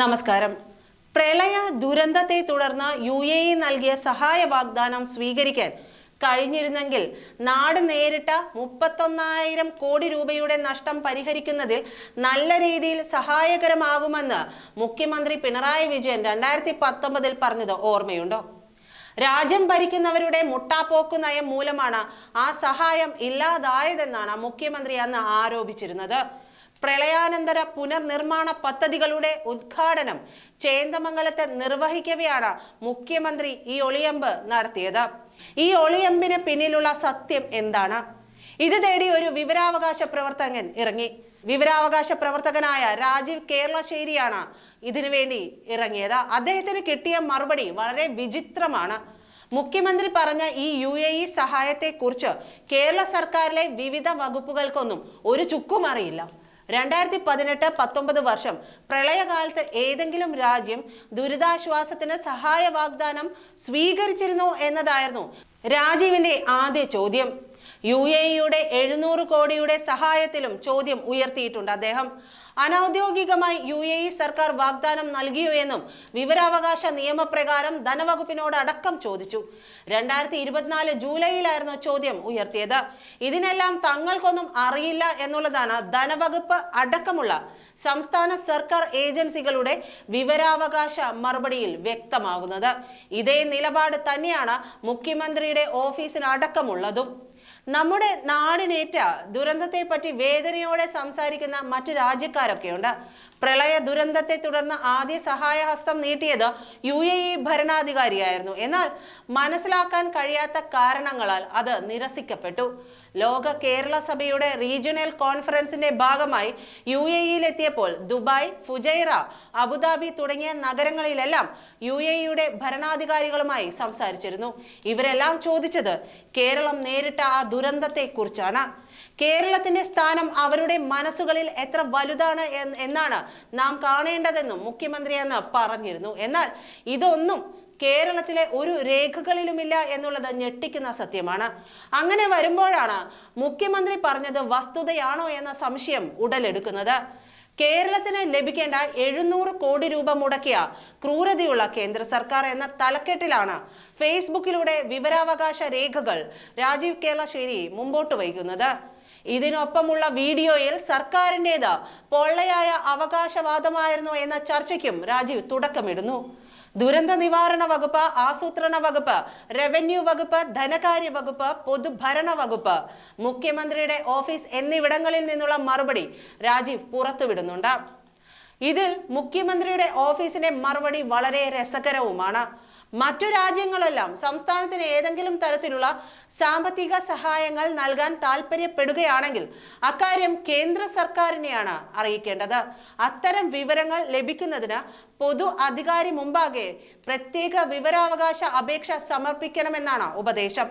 നമസ്കാരം. പ്രളയ ദുരന്തത്തെ തുടർന്ന് UAE നൽകിയ സഹായ വാഗ്ദാനം സ്വീകരിക്കാൻ കഴിഞ്ഞിരുന്നെങ്കിൽ നാട് നേരിട്ട 31,000 കോടി രൂപയുടെ നഷ്ടം പരിഹരിക്കുന്നതിൽ നല്ല രീതിയിൽ സഹായകരമാകുമെന്ന് മുഖ്യമന്ത്രി പിണറായി വിജയൻ 2019 പറഞ്ഞത് ഓർമ്മയുണ്ടോ? രാജ്യം ഭരിക്കുന്നവരുടെ മുട്ടാപ്പോക്കു നയം മൂലമാണ് ആ സഹായം ഇല്ലാതായതെന്നാണ് മുഖ്യമന്ത്രി അന്ന് ആരോപിച്ചിരുന്നത്. പ്രളയാനന്തര പുനർനിർമ്മാണ പദ്ധതികളുടെ ഉദ്ഘാടനം ചേന്ദമംഗലത്ത് നിർവഹിക്കവെയാണ് മുഖ്യമന്ത്രി ഈ ഒളിയമ്പ് നടത്തിയത്. ഈ ഒളിയമ്പിന് പിന്നിലുള്ള സത്യം എന്താണ്? ഇത് തേടി ഒരു വിവരാവകാശ പ്രവർത്തകൻ ഇറങ്ങി. വിവരാവകാശ പ്രവർത്തകനായ രാജീവ് കേരളശ്ശേരിയാണ് ഇതിനു വേണ്ടി ഇറങ്ങിയത്. അദ്ദേഹത്തിന് കിട്ടിയ മറുപടി വളരെ വിചിത്രമാണ്. മുഖ്യമന്ത്രി പറഞ്ഞ ഈ UAE സഹായത്തെ കുറിച്ച് കേരള സർക്കാരിലെ വിവിധ വകുപ്പുകൾക്കൊന്നും ഒരു ചുക്കും അറിയില്ല. 2018-19 വർഷം പ്രളയകാലത്ത് ഏതെങ്കിലും രാജ്യം ദുരിതാശ്വാസത്തിന് സഹായ വാഗ്ദാനം സ്വീകരിച്ചിരുന്നോ എന്നതായിരുന്നു രാജീവിന്റെ ആദ്യ ചോദ്യം. UAEയുടെ 700 കോടിയുടെ സഹായത്തിലും ചോദ്യം ഉയർത്തിയിട്ടുണ്ട് അദ്ദേഹം. അനൌദ്യോഗികമായി UAE സർക്കാർ വാഗ്ദാനം നൽകിയോ എന്നും വിവരാവകാശ നിയമപ്രകാരം ധനവകുപ്പിനോട് അടക്കം ചോദിച്ചു. 2024 ജൂലൈയിലായിരുന്നു ചോദ്യം ഉയർത്തിയത്. ഇതിനെല്ലാം തങ്ങൾക്കൊന്നും അറിയില്ല എന്നുള്ളതാണ് ധനവകുപ്പ് അടക്കമുള്ള സംസ്ഥാന സർക്കാർ ഏജൻസികളുടെ വിവരാവകാശ മറുപടിയിൽ വ്യക്തമാകുന്നത്. ഇതേ നിലപാട് തന്നെയാണ് മുഖ്യമന്ത്രിയുടെ ഓഫീസിന് അടക്കമുള്ളതും. നമ്മുടെ നാടിനേറ്റ ദുരന്തത്തെ പറ്റി വേദനയോടെ സംസാരിക്കുന്ന മറ്റു രാജ്യക്കാരൊക്കെയുണ്ട്. പ്രളയ ദുരന്തത്തെ തുടർന്ന് ആദ്യ സഹായഹസ്തം നീട്ടിയത് UAE ഭരണാധികാരിയായിരുന്നു. എന്നാൽ മനസ്സിലാക്കാൻ കഴിയാത്ത കാരണങ്ങളാൽ അത് നിരസിക്കപ്പെട്ടു. ലോക കേരള സഭയുടെ റീജിയണൽ കോൺഫറൻസിന്റെ ഭാഗമായി UAEയിലെത്തിയപ്പോൾ ദുബായ്, ഫുജൈറ, അബുദാബി തുടങ്ങിയ നഗരങ്ങളിലെല്ലാം UAEയുടെ ഭരണാധികാരികളുമായി സംസാരിച്ചിരുന്നു. ഇവരെല്ലാം ചോദിച്ചത് കേരളം നേരിട്ട ആ ദുരന്തത്തെ കുറിച്ചാണ്. കേരളത്തിന്റെ സ്ഥാനം അവരുടെ മനസ്സുകളിൽ എത്ര വലുതാണ് എന്നാണ് നാം കാണേണ്ടതെന്നും മുഖ്യമന്ത്രി അന്ന് പറഞ്ഞിരുന്നു. എന്നാൽ ഇതൊന്നും കേരളത്തിലെ ഒരു രേഖകളിലുമില്ല എന്നുള്ളത് ഞെട്ടിക്കുന്ന സത്യമാണ്. അങ്ങനെ വരുമ്പോഴാണ് മുഖ്യമന്ത്രി പറഞ്ഞത് വസ്തുതയാണോ എന്ന സംശയം ഉടലെടുക്കുന്നത്. കേരളത്തിന് ലഭിക്കേണ്ട 700 കോടി രൂപ മുടക്കിയ ക്രൂരതയുള്ള കേന്ദ്ര സർക്കാർ എന്ന തലക്കെട്ടിലാണ് ഫേസ്ബുക്കിലൂടെ വിവരാവകാശ രേഖകൾ രാജീവ് കേരളശ്ശേരി മുമ്പോട്ട് വയ്ക്കുന്നത്. ഇതിനൊപ്പമുള്ള വീഡിയോയിൽ സർക്കാരിൻ്റെത് പൊള്ളയായ അവകാശവാദമായിരുന്നു എന്ന ചർച്ചയ്ക്കും രാജീവ് തുടക്കമിടുന്നു. ദുരന്ത നിവാരണ വകുപ്പ്, ആസൂത്രണ വകുപ്പ്, റവന്യൂ വകുപ്പ്, ധനകാര്യ വകുപ്പ്, പൊതുഭരണ വകുപ്പ്, മുഖ്യമന്ത്രിയുടെ ഓഫീസ് എന്നിവിടങ്ങളിൽ നിന്നുള്ള മറുപടി രാജീവ് പുറത്തുവിടുന്നുണ്ട്. ഇതിൽ മുഖ്യമന്ത്രിയുടെ ഓഫീസിന്റെ മറുപടി വളരെ രസകരവുമാണ്. മറ്റു രാജ്യങ്ങളെല്ലാം സംസ്ഥാനത്തിന് ഏതെങ്കിലും തരത്തിലുള്ള സാമ്പത്തിക സഹായങ്ങൾ നൽകാൻ താല്പര്യപ്പെടുകയാണെങ്കിൽ അക്കാര്യം കേന്ദ്ര സർക്കാരിനെയാണ് അറിയിക്കേണ്ടത്. അത്തരം വിവരങ്ങൾ ലഭിക്കുന്നതിന് പൊതു അധികാരി മുമ്പാകെ പ്രത്യേക വിവരാവകാശ അപേക്ഷ സമർപ്പിക്കണമെന്നാണ് ഉപദേശം.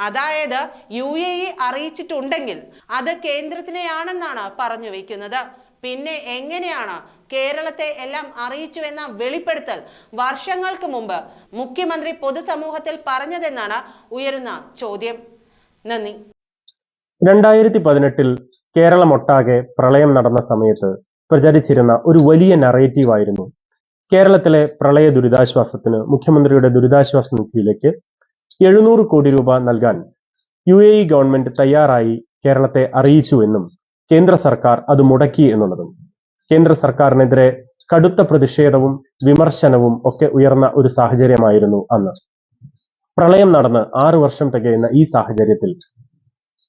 അതായത് UAE അറിയിച്ചിട്ടുണ്ടെങ്കിൽ അത് കേന്ദ്രത്തിനെയാണെന്നാണ് പറഞ്ഞു വയ്ക്കുന്നത്. പിന്നെ എങ്ങനെയാണ് കേരളത്തെ എല്ലാം അറിയിച്ചു എന്ന വെളിപ്പെടുത്തൽ വർഷങ്ങൾക്ക് മുമ്പ് മുഖ്യമന്ത്രി പൊതുസമൂഹത്തിൽ പറഞ്ഞതെന്നാണ് ഉയരുന്ന ചോദ്യം. നന്ദി. 2018 കേരളമൊട്ടാകെ പ്രളയം നടന്ന സമയത്ത് പ്രചരിച്ചിരുന്ന ഒരു വലിയ നറേറ്റീവായിരുന്നു കേരളത്തിലെ പ്രളയ ദുരിതാശ്വാസത്തിന് മുഖ്യമന്ത്രിയുടെ ദുരിതാശ്വാസ നിധിയിലേക്ക് 700 കോടി രൂപ നൽകാൻ UAE ഗവൺമെന്റ് തയ്യാറായി കേരളത്തെ അറിയിച്ചു എന്നും കേന്ദ്ര സർക്കാർ അത് മുടക്കി എന്നുള്ളതും. കേന്ദ്ര സർക്കാരിനെതിരെ കടുത്ത പ്രതിഷേധവും വിമർശനവും ഒക്കെ ഉയർന്ന ഒരു സാഹചര്യമായിരുന്നു അന്ന്. പ്രളയം നടന്ന് 6 വർഷം തികയുന്ന ഈ സാഹചര്യത്തിൽ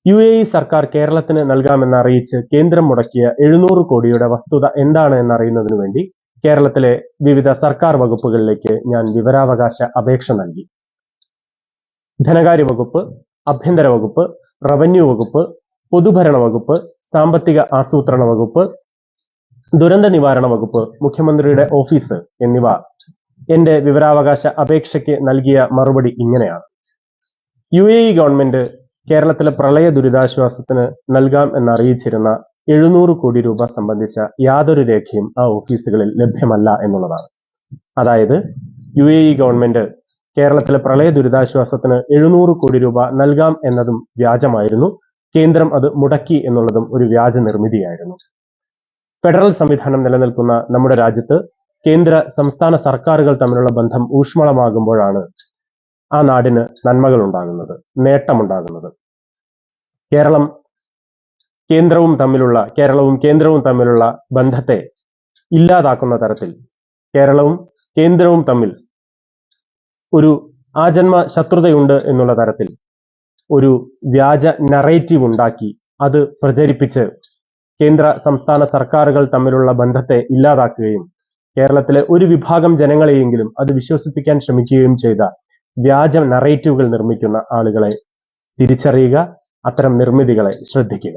UAE സർക്കാർ കേരളത്തിന് നൽകാമെന്ന് അറിയിച്ച് കേന്ദ്രം മുടക്കിയ 700 കോടിയുടെ വസ്തുത എന്താണ് എന്നറിയുന്നതിനു വേണ്ടി കേരളത്തിലെ വിവിധ സർക്കാർ വകുപ്പുകളിലേക്ക് ഞാൻ വിവരാവകാശ അപേക്ഷ നൽകി. ധനകാര്യ വകുപ്പ്, ആഭ്യന്തര വകുപ്പ്, റവന്യൂ വകുപ്പ്, പൊതുഭരണ വകുപ്പ്, സാമ്പത്തിക ആസൂത്രണ വകുപ്പ്, ദുരന്ത നിവാരണ വകുപ്പ്, മുഖ്യമന്ത്രിയുടെ ഓഫീസ് എന്നിവ എന്റെ വിവരാവകാശ അപേക്ഷയ്ക്ക് നൽകിയ മറുപടി ഇങ്ങനെയാണ്. UAE ഗവൺമെന്റ് കേരളത്തിലെ പ്രളയ ദുരിതാശ്വാസത്തിന് നൽകാം എന്നറിയിച്ചിരുന്ന 700 കോടി രൂപ സംബന്ധിച്ച യാതൊരു രേഖയും ആ ഓഫീസുകളിൽ ലഭ്യമല്ല എന്നുള്ളതാണ്. അതായത് UAE ഗവൺമെന്റ് കേരളത്തിലെ പ്രളയ ദുരിതാശ്വാസത്തിന് 700 കോടി രൂപ നൽകാം എന്നതും വ്യാജമായിരുന്നു. കേന്ദ്രം അത് മുടക്കി എന്നുള്ളതും ഒരു വ്യാജ നിർമ്മിതിയായിരുന്നു. ഫെഡറൽ സംവിധാനം നിലനിൽക്കുന്ന നമ്മുടെ രാജ്യത്ത് കേന്ദ്ര സംസ്ഥാന സർക്കാരുകൾ തമ്മിലുള്ള ബന്ധം ഊഷ്മളമാകുമ്പോഴാണ് ആ നാടിന് നന്മകൾ ഉണ്ടാകുന്നത്, നേട്ടമുണ്ടാകുന്നത്. കേരളവും കേന്ദ്രവും തമ്മിലുള്ള ബന്ധത്തെ ഇല്ലാതാക്കുന്ന തരത്തിൽ കേരളവും കേന്ദ്രവും തമ്മിൽ ഒരു ആജന്മ ശത്രുതയുണ്ട് എന്നുള്ള തരത്തിൽ ഒരു വ്യാജ നറേറ്റീവ് ഉണ്ടാക്കി അത് പ്രചരിപ്പിച്ച് കേന്ദ്ര സംസ്ഥാന സർക്കാരുകൾ തമ്മിലുള്ള ബന്ധത്തെ ഇല്ലാതാക്കുകയും കേരളത്തിലെ ഒരു വിഭാഗം ജനങ്ങളെയെങ്കിലും അത് വിശ്വസിപ്പിക്കാൻ ശ്രമിക്കുകയും ചെയ്ത വ്യാജ നറേറ്റീവുകൾ നിർമ്മിക്കുന്ന ആളുകളെ തിരിച്ചറിയുക, അത്തരം നിർമ്മിതികളെ ശ്രദ്ധിക്കുക.